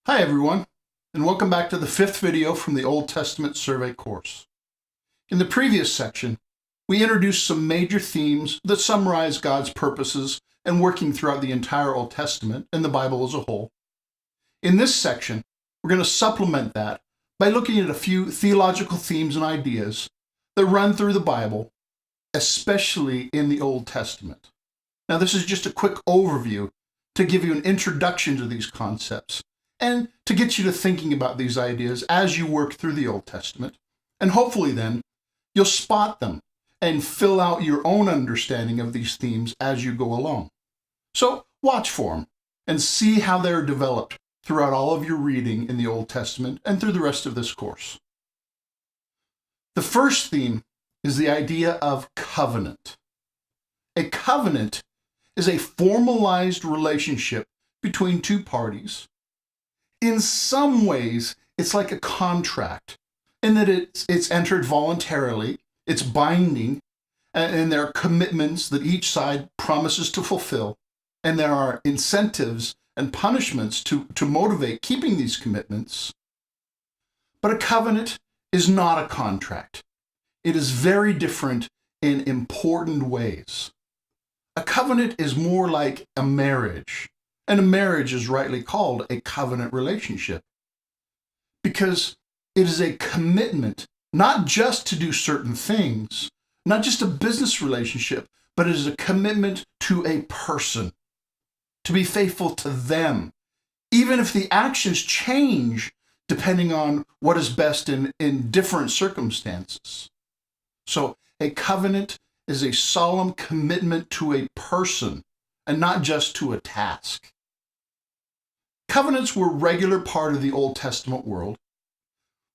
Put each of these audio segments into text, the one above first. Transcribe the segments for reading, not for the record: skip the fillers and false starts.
Hi everyone, and welcome back to the fifth video from the Old Testament survey course. In the previous section, we introduced some major themes that summarize God's purposes and working throughout the entire Old Testament and the Bible as a whole. In this section, we're going to supplement that by looking at a few theological themes and ideas that run through the Bible, especially in the Old Testament. Now, this is just a quick overview to give you an introduction to these concepts and to get you to thinking about these ideas as you work through the Old Testament. And hopefully then, you'll spot them and fill out your own understanding of these themes as you go along. So watch for them and see how they're developed throughout all of your reading in the Old Testament and through the rest of this course. The first theme is the idea of covenant. A covenant is a formalized relationship between two parties. In some ways, it's like a contract in that it's entered voluntarily, it's binding, and there are commitments that each side promises to fulfill, and there are incentives and punishments to motivate keeping these commitments. But a covenant is not a contract. It is very different in important ways. A covenant is more like a marriage. And a marriage is rightly called a covenant relationship because it is a commitment, not just to do certain things, not just a business relationship, but it is a commitment to a person, to be faithful to them, even if the actions change depending on what is best in different circumstances. So a covenant is a solemn commitment to a person and not just to a task. Covenants were a regular part of the Old Testament world.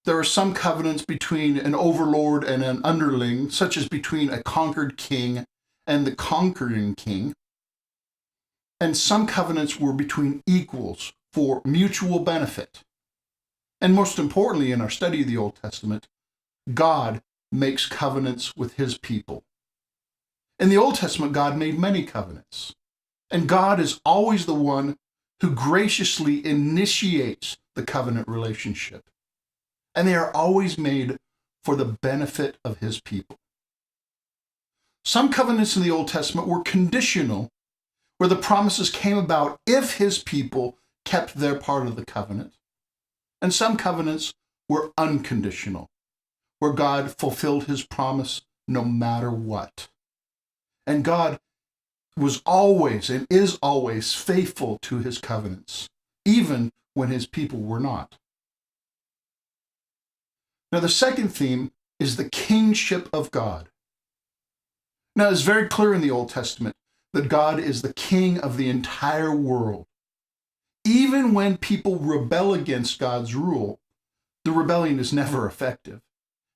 There are some covenants between an overlord and an underling, such as between a conquered king and the conquering king. And some covenants were between equals for mutual benefit. And most importantly, in our study of the Old Testament, God makes covenants with his people. In the Old Testament, God made many covenants. And God is always the one who graciously initiates the covenant relationship. And they are always made for the benefit of his people. Some covenants in the Old Testament were conditional, where the promises came about if his people kept their part of the covenant. And some covenants were unconditional, where God fulfilled his promise no matter what. And God was always and is always faithful to his covenants, even when his people were not. Now, the second theme is the kingship of God. Now, it's very clear in the Old Testament that God is the king of the entire world. Even when people rebel against God's rule, the rebellion is never effective,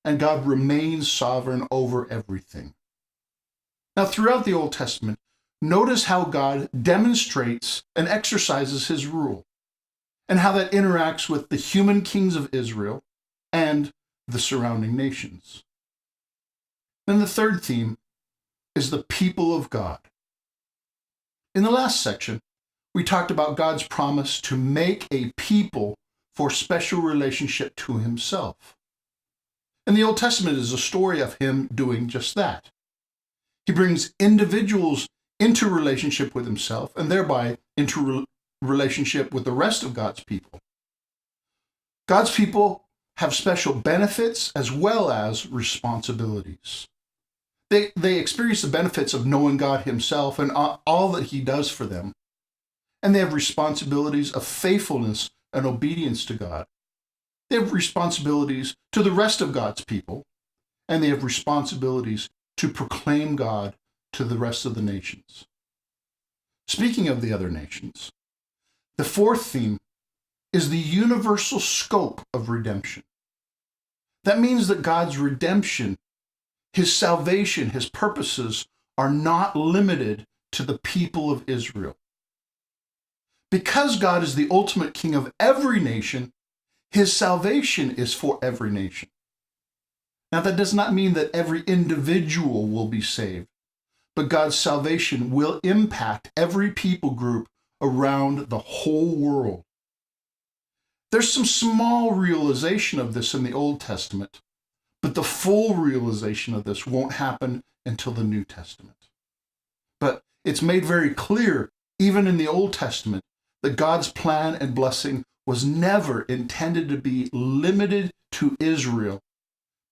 and God remains sovereign over everything. Now, throughout the Old Testament, notice how God demonstrates and exercises his rule, and how that interacts with the human kings of Israel and the surrounding nations. Then the third theme is the people of God. In the last section, we talked about God's promise to make a people for special relationship to himself. And the Old Testament is a story of him doing just that. He brings individuals into relationship with himself, and thereby into relationship with the rest of God's people. God's people have special benefits as well as responsibilities. They experience the benefits of knowing God himself and all that he does for them. And they have responsibilities of faithfulness and obedience to God. They have responsibilities to the rest of God's people, and they have responsibilities to proclaim God to the rest of the nations. Speaking of the other nations, the fourth theme is the universal scope of redemption. That means that God's redemption, his salvation, his purposes are not limited to the people of Israel. Because God is the ultimate king of every nation, his salvation is for every nation. Now, that does not mean that every individual will be saved, but God's salvation will impact every people group around the whole world. There's some small realization of this in the Old Testament, but the full realization of this won't happen until the New Testament. But it's made very clear, even in the Old Testament, that God's plan and blessing was never intended to be limited to Israel,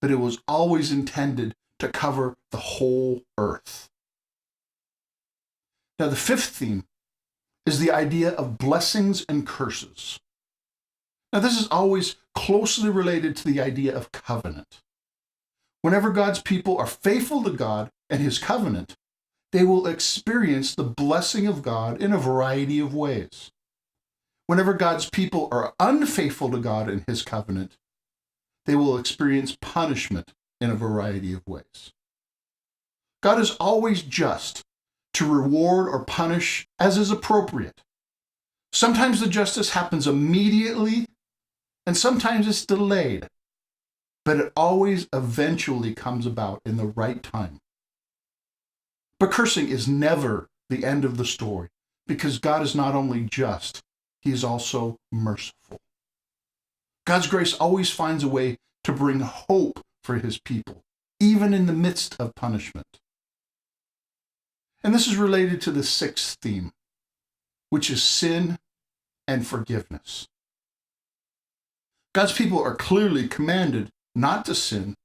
but it was always intended to cover the whole earth. Now, the fifth theme is the idea of blessings and curses. Now, this is always closely related to the idea of covenant. Whenever God's people are faithful to God and his covenant, they will experience the blessing of God in a variety of ways. Whenever God's people are unfaithful to God and his covenant, they will experience punishment in a variety of ways. God is always just to reward or punish as is appropriate. Sometimes the justice happens immediately, and sometimes it's delayed, but it always eventually comes about in the right time. But cursing is never the end of the story, because God is not only just, he is also merciful. God's grace always finds a way to bring hope for his people, even in the midst of punishment. And this is related to the sixth theme, which is sin and forgiveness. God's people are clearly commanded not to sin,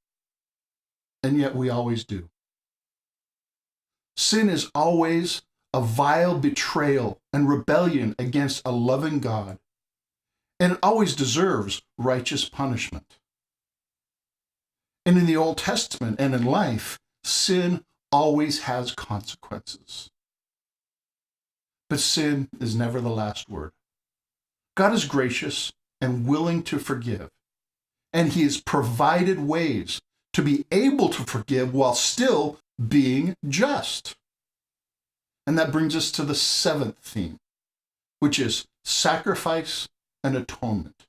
and yet we always do. Sin is always a vile betrayal and rebellion against a loving God, and it always deserves righteous punishment. And in the Old Testament and in life, sin always has consequences. But sin is never the last word. God is gracious and willing to forgive, and he has provided ways to be able to forgive while still being just. And that brings us to the seventh theme, which is sacrifice and atonement.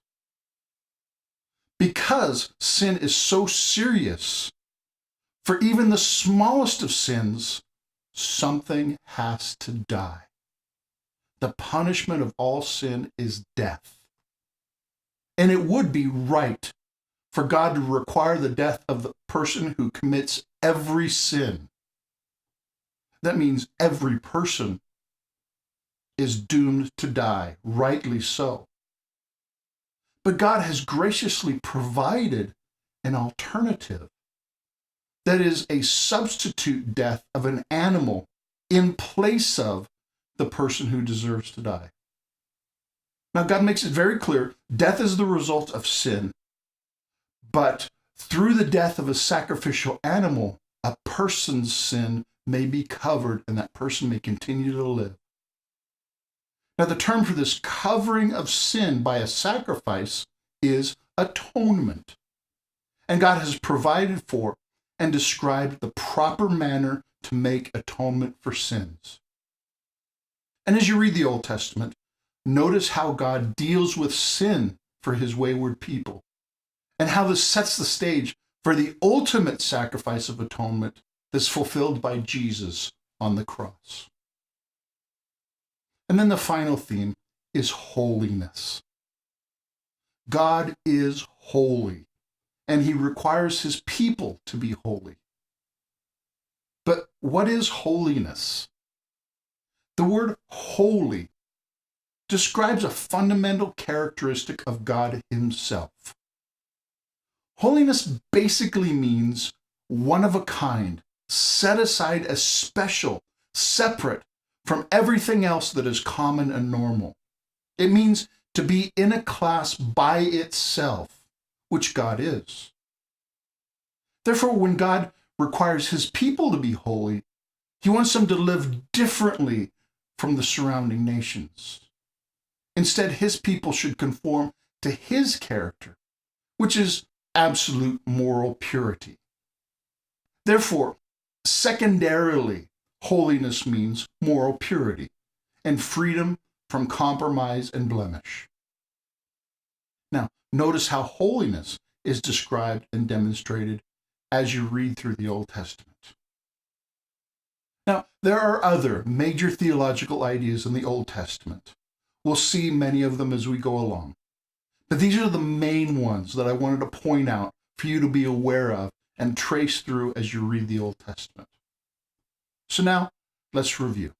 Because sin is so serious, for even the smallest of sins, something has to die. The punishment of all sin is death. And it would be right for God to require the death of the person who commits every sin. That means every person is doomed to die, rightly so. But God has graciously provided an alternative. That is a substitute death of an animal in place of the person who deserves to die. Now, God makes it very clear, death is the result of sin. But through the death of a sacrificial animal, a person's sin may be covered and that person may continue to live. Now, the term for this covering of sin by a sacrifice is atonement. And God has provided for and described the proper manner to make atonement for sins. And as you read the Old Testament, notice how God deals with sin for his wayward people, and how this sets the stage for the ultimate sacrifice of atonement that's fulfilled by Jesus on the cross. And then the final theme is holiness. God is holy, and he requires his people to be holy. But what is holiness? The word holy describes a fundamental characteristic of God himself. Holiness basically means one of a kind, set aside as special, separate from everything else that is common and normal. It means to be in a class by itself, which God is. Therefore, when God requires his people to be holy, he wants them to live differently from the surrounding nations. Instead, his people should conform to his character, which is absolute moral purity. Therefore, secondarily, holiness means moral purity and freedom from compromise and blemish. Now, notice how holiness is described and demonstrated as you read through the Old Testament. Now, there are other major theological ideas in the Old Testament. We'll see many of them as we go along. But these are the main ones that I wanted to point out for you to be aware of and trace through as you read the Old Testament. So now, let's review.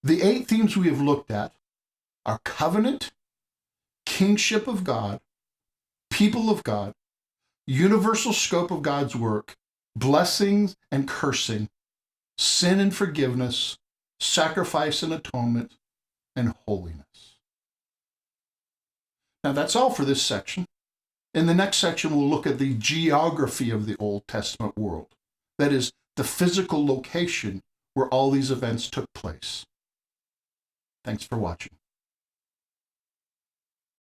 The 8 themes we have looked at are covenant, kingship of God, people of God, universal scope of God's work, blessings and cursing, sin and forgiveness, sacrifice and atonement, and holiness. Now that's all for this section. In the next section, we'll look at the geography of the Old Testament world. That is, the physical location where all these events took place. Thanks for watching.